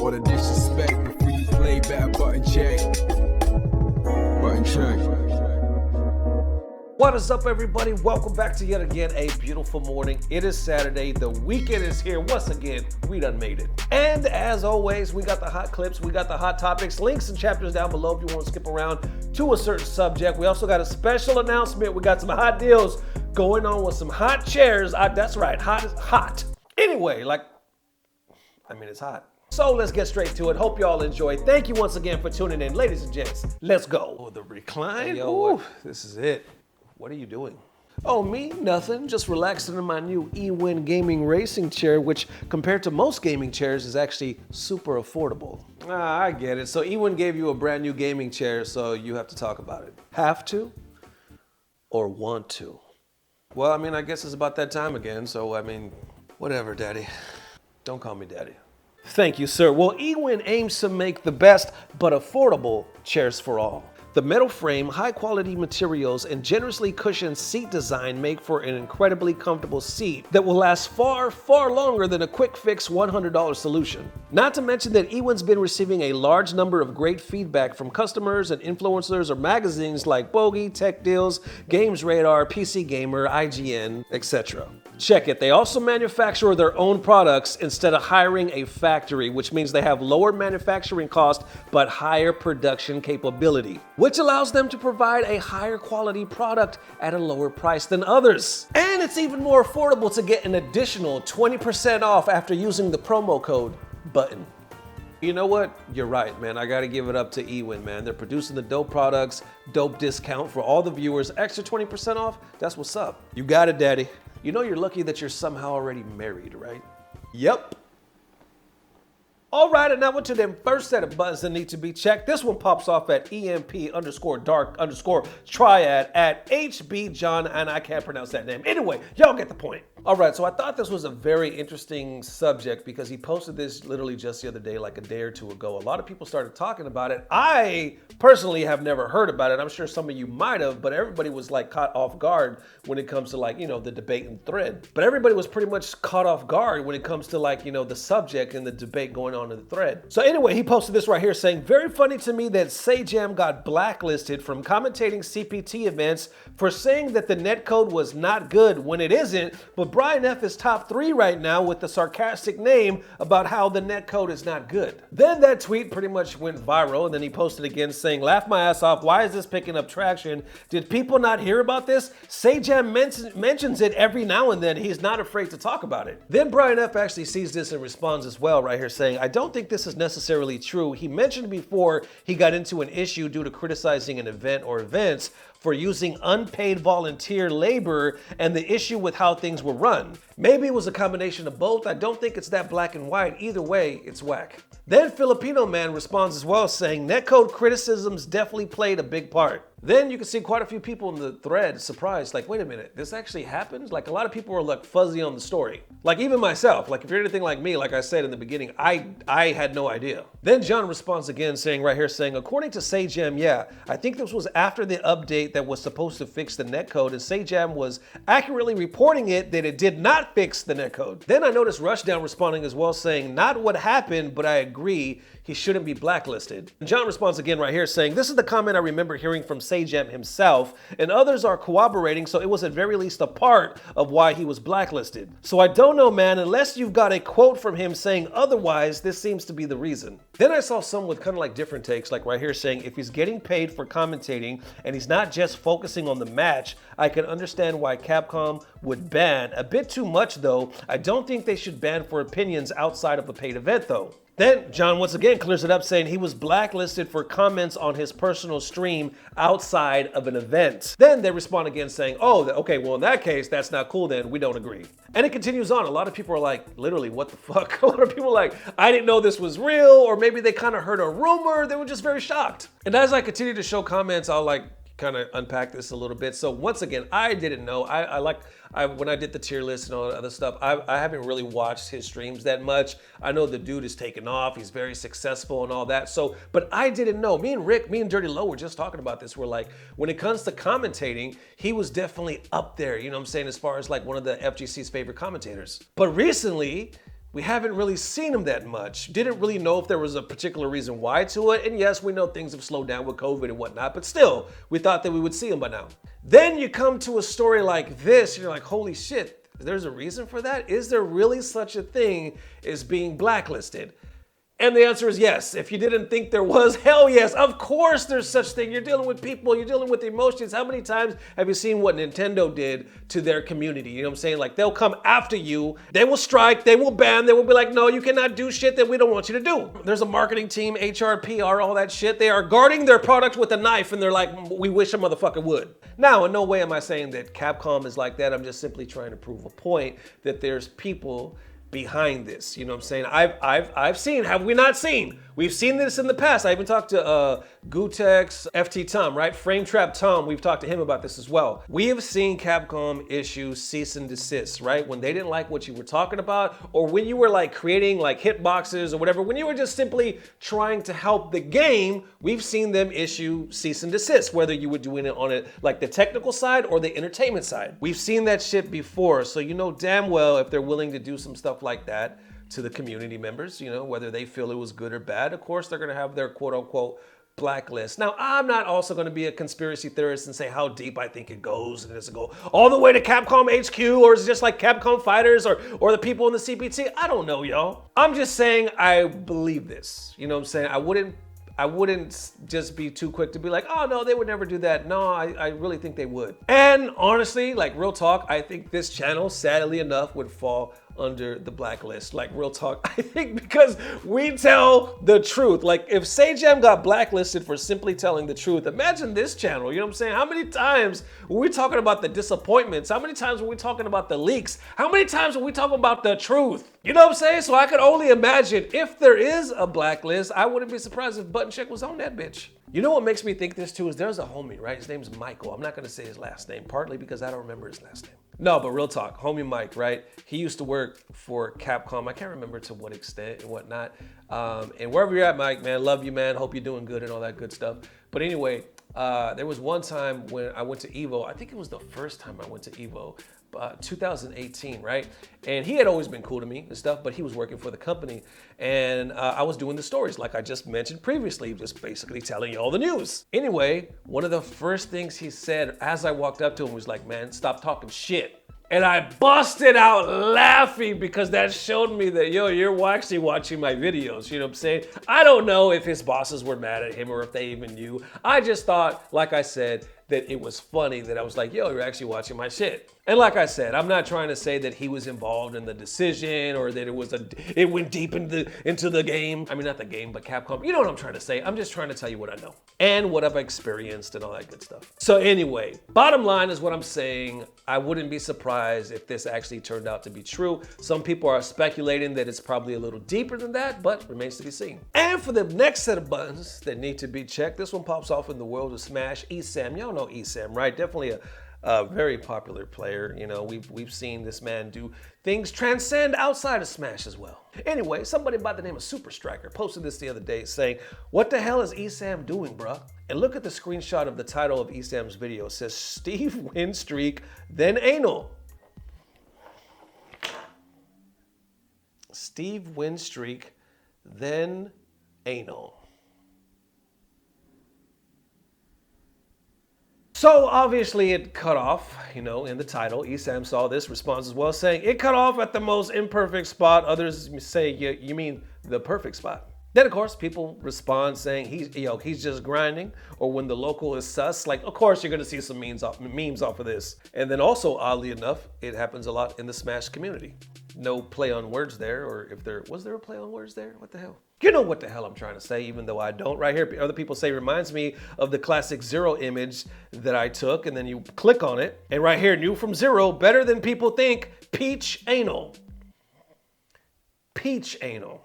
All the disrespect before you play back, button check. Button check. What is up, everybody? Welcome back to yet again a beautiful morning. It is Saturday. The weekend is here. Once again, we done made it. And as always, we got the hot clips, we got the hot topics, links and chapters down below if you want to skip around to a certain subject. We also got a special announcement. We got some hot deals going on with some hot chairs. That's right, hot is hot. Anyway, it's hot. So let's get straight to it. Hope y'all enjoy. Thank you once again for tuning in. Ladies and gents, let's go. Oh, the recline. Hey, yo, this is it. What are you doing? Oh, me? Nothing. Just relaxing in my new Ewin gaming racing chair, which compared to most gaming chairs is actually super affordable. I get it. So Ewin gave you a brand new gaming chair, so you have to talk about it. Have to? Or want to? Well, I guess it's about that time again, so whatever, Daddy. Don't call me Daddy. Thank you, sir. Well, Ewin aims to make the best but affordable chairs for all. The metal frame, high-quality materials, and generously cushioned seat design make for an incredibly comfortable seat that will last far, far longer than a quick-fix $100 solution. Not to mention that Ewin's been receiving a large number of great feedback from customers and influencers or magazines like Bogus, Tech Deals, Games Radar, PC Gamer, IGN, etc. Check it. They also manufacture their own products instead of hiring a factory, which means they have lower manufacturing cost but higher production capability, which allows them to provide a higher quality product at a lower price than others. And it's even more affordable to get an additional 20% off after using the promo code BUTTON. You know what? You're right, man. I gotta give it up to Ewin, man. They're producing the dope products, dope discount for all the viewers, extra 20% off. That's what's up. You got it, Daddy. You know you're lucky that you're somehow already married, right? Yep. All right, and now we're to them first set of buttons that need to be checked. This one pops off at EMP_dark_triad at HB John, and I can't pronounce that name. Anyway, y'all get the point. All right, so I thought this was a very interesting subject because he posted this literally just the other day, like a day or two ago. A lot of people started talking about it. I personally have never heard about it. I'm sure some of you might have, but everybody was like caught off guard when it comes to the debate and thread. But everybody was pretty much caught off guard when it comes to the subject and the debate going on in the thread. So anyway, he posted this right here saying, very funny to me that Sajam got blacklisted from commentating CPT events for saying that the netcode was not good when it isn't, but Brian F is top 3 right now with the sarcastic name about how the netcode is not good. Then that tweet pretty much went viral, and then he posted again saying, laugh my ass off, why is this picking up traction? Did people not hear about this? Sajam mentions it every now and then. He's not afraid to talk about it. Then Brian F actually sees this and responds as well right here saying, I don't think this is necessarily true. He mentioned before he got into an issue due to criticizing an event or events for using unpaid volunteer labor and the issue with how things were run. Maybe it was a combination of both. I don't think it's that black and white. Either way, it's whack. Then Filipino Man responds as well saying, netcode criticisms definitely played a big part. Then you can see quite a few people in the thread surprised, like, wait a minute, this actually happened? Like, a lot of people were like fuzzy on the story. Like, even myself, like if you're anything like me, like I said in the beginning, I had no idea. Then John responds again saying right here saying, according to Sajam, yeah, I think this was after the update that was supposed to fix the netcode, and Sajam was accurately reporting it that it did not fix the netcode. Then I noticed Rushdown responding as well saying, not what happened, but I agree, he shouldn't be blacklisted. And John responds again right here saying, this is the comment I remember hearing from Sajam himself, and others are corroborating, so it was at very least a part of why he was blacklisted. So I don't know, man, unless you've got a quote from him saying otherwise, this seems to be the reason. Then I saw some with kind of like different takes, like right here saying, if he's getting paid for commentating and he's not just focusing on the match, I can understand why Capcom would ban. A bit too much though. I don't think they should ban for opinions outside of a paid event though. Then John once again clears it up saying he was blacklisted for comments on his personal stream outside of an event. Then they respond again saying, oh, okay, well in that case, that's not cool then, we don't agree. And it continues on. A lot of people are like, literally, what the fuck? A lot of people are like, I didn't know this was real, or maybe they kind of heard a rumor, they were just very shocked. And as I continue to show comments, I'll kind of unpack this a little bit. So once again, I didn't know. When I did the tier list and all that other stuff, I haven't really watched his streams that much. I know the dude is taking off. He's very successful and all that. So, but I didn't know. Me and Rick, me and Dirty Low were just talking about this. We're like, when it comes to commentating, he was definitely up there, you know what I'm saying, as far as like one of the FGC's favorite commentators. But recently, We haven't really seen him that much. Didn't really know if there was a particular reason why to it. And yes, we know things have slowed down with COVID and whatnot, but still, we thought that we would see him by now. Then you come to a story like this, and you're like, holy shit, there's a reason for that? Is there really such a thing as being blacklisted? And the answer is yes. If you didn't think there was, hell yes. Of course there's such thing. You're dealing with people, you're dealing with emotions. How many times have you seen what Nintendo did to their community? You know what I'm saying? Like, they'll come after you, they will strike, they will ban, they will be like, no, you cannot do shit that we don't want you to do. There's a marketing team, HR, PR, all that shit. They are guarding their product with a knife, and they're like, we wish a motherfucker would. Now, in no way am I saying that Capcom is like that. I'm just simply trying to prove a point that there's people behind this. You know what I'm saying? I've seen, have we not seen? We've seen this in the past. I even talked to Gutex, FT Tom, right? Frame Trap Tom, we've talked to him about this as well. We have seen Capcom issue cease and desist, right? When they didn't like what you were talking about, or when you were like creating like hitboxes or whatever, when you were just simply trying to help the game, we've seen them issue cease and desist, whether you were doing it on it like the technical side or the entertainment side. We've seen that shit before, so you know damn well if they're willing to do some stuff like that to the community members, you know, whether they feel it was good or bad, of course they're gonna have their quote unquote blacklist. Now, I'm not also gonna be a conspiracy theorist and say how deep I think it goes, and does it go all the way to Capcom HQ, or is it just like Capcom fighters or the people in the CPT? I don't know, y'all. I'm just saying I believe this. You know what I'm saying? I wouldn't just be too quick to be like, oh no, they would never do that. No, I really think they would. And honestly, like real talk, I think this channel, sadly enough, would fall under the blacklist. Like real talk, I think because we tell the truth. Like if Sajam got blacklisted for simply telling the truth, imagine this channel, you know what I'm saying? How many times were we talking about the disappointments? How many times were we talking about the leaks? How many times were we talking about the truth? You know what I'm saying? So I could only imagine if there is a blacklist, I wouldn't be surprised if Button Check was on that bitch. You know what makes me think this too is there's a homie, right? His name's Michael. I'm not gonna say his last name, partly because I don't remember his last name. No, but real talk, homie Mike, right? He used to work for Capcom. I can't remember to what extent and whatnot. And wherever you're at, Mike, man, love you, man. Hope you're doing good and all that good stuff. But anyway, there was one time when I went to Evo. I think it was the first time I went to Evo, 2018, right? And he had always been cool to me and stuff, but he was working for the company. And I was doing the stories like I just mentioned previously, just basically telling you all the news. Anyway, one of the first things he said as I walked up to him was like, man, stop talking shit. And I busted out laughing because that showed me that, yo, you're actually watching my videos, you know what I'm saying? I don't know if his bosses were mad at him or if they even knew. I just thought, like I said, that it was funny that I was like, yo, you're actually watching my shit. And like I said, I'm not trying to say that he was involved in the decision or that it went deep into the game. I mean, not the game, but Capcom. You know what I'm trying to say. I'm just trying to tell you what I know and what I've experienced and all that good stuff. So anyway, bottom line is what I'm saying. I wouldn't be surprised if this actually turned out to be true. Some people are speculating that it's probably a little deeper than that, but remains to be seen. And for the next set of buttons that need to be checked, this one pops off in the world of Smash. Esam, y'all know Esam, right? Definitely a very popular player. You know, we've seen this man do things transcend outside of Smash as well. Anyway, somebody by the name of Super Striker posted this the other day saying, what the hell is Esam doing, bruh? And look at the screenshot of the title of Esam's video. It says, Steve win streak, then anal. Steve win streak, then anal. So obviously it cut off, you know, in the title. Esam saw this response as well, saying it cut off at the most imperfect spot. Others say, you mean the perfect spot. Then of course people respond saying he's just grinding, or when the local is sus. Like, of course you're gonna see some memes off of this. And then also, oddly enough, it happens a lot in the Smash community. No play on words there, or was there a play on words there? What the hell? You know what the hell I'm trying to say, even though I don't. Right here, other people say reminds me of the classic Zero image that I took, and then you click on it, and right here, new from Zero, better than people think, peach anal. Peach anal.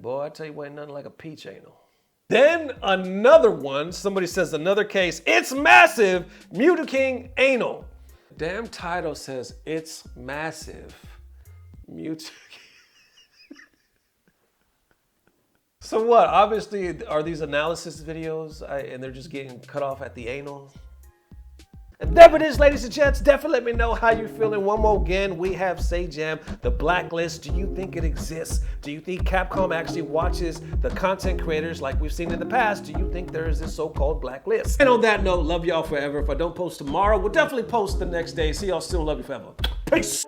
Boy, I tell you, ain't nothing like a peach anal. Then another one, somebody says another case, it's massive, Mewtwo King anal. Damn title says it's massive, Mewtwo King. So what, obviously, are these analysis videos and they're just getting cut off at the anal? And there it is, ladies and gents. Definitely let me know how you're feeling. One more again, we have Sajam, the blacklist. Do you think it exists? Do you think Capcom actually watches the content creators like we've seen in the past? Do you think there is this so-called blacklist? And on that note, love y'all forever. If I don't post tomorrow, we'll definitely post the next day. See y'all soon. Love you forever. Peace.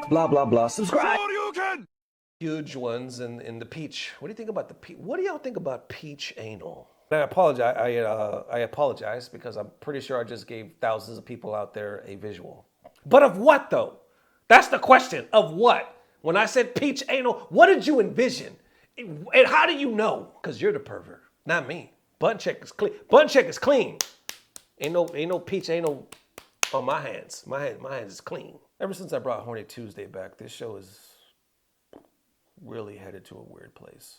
Blah, blah, blah. Subscribe. Huge ones in the peach. What do you think about the peach? What do y'all think about peach anal? I apologize. I apologize because I'm pretty sure I just gave thousands of people out there a visual. But of what though? That's the question. Of what? When I said peach anal, what did you envision? And how do you know? Because you're the pervert, not me. Button check is clean. Button check is clean. Ain't no peach anal on my hands. My hands is clean. Ever since I brought Horny Tuesday back, this show is really headed to a weird place.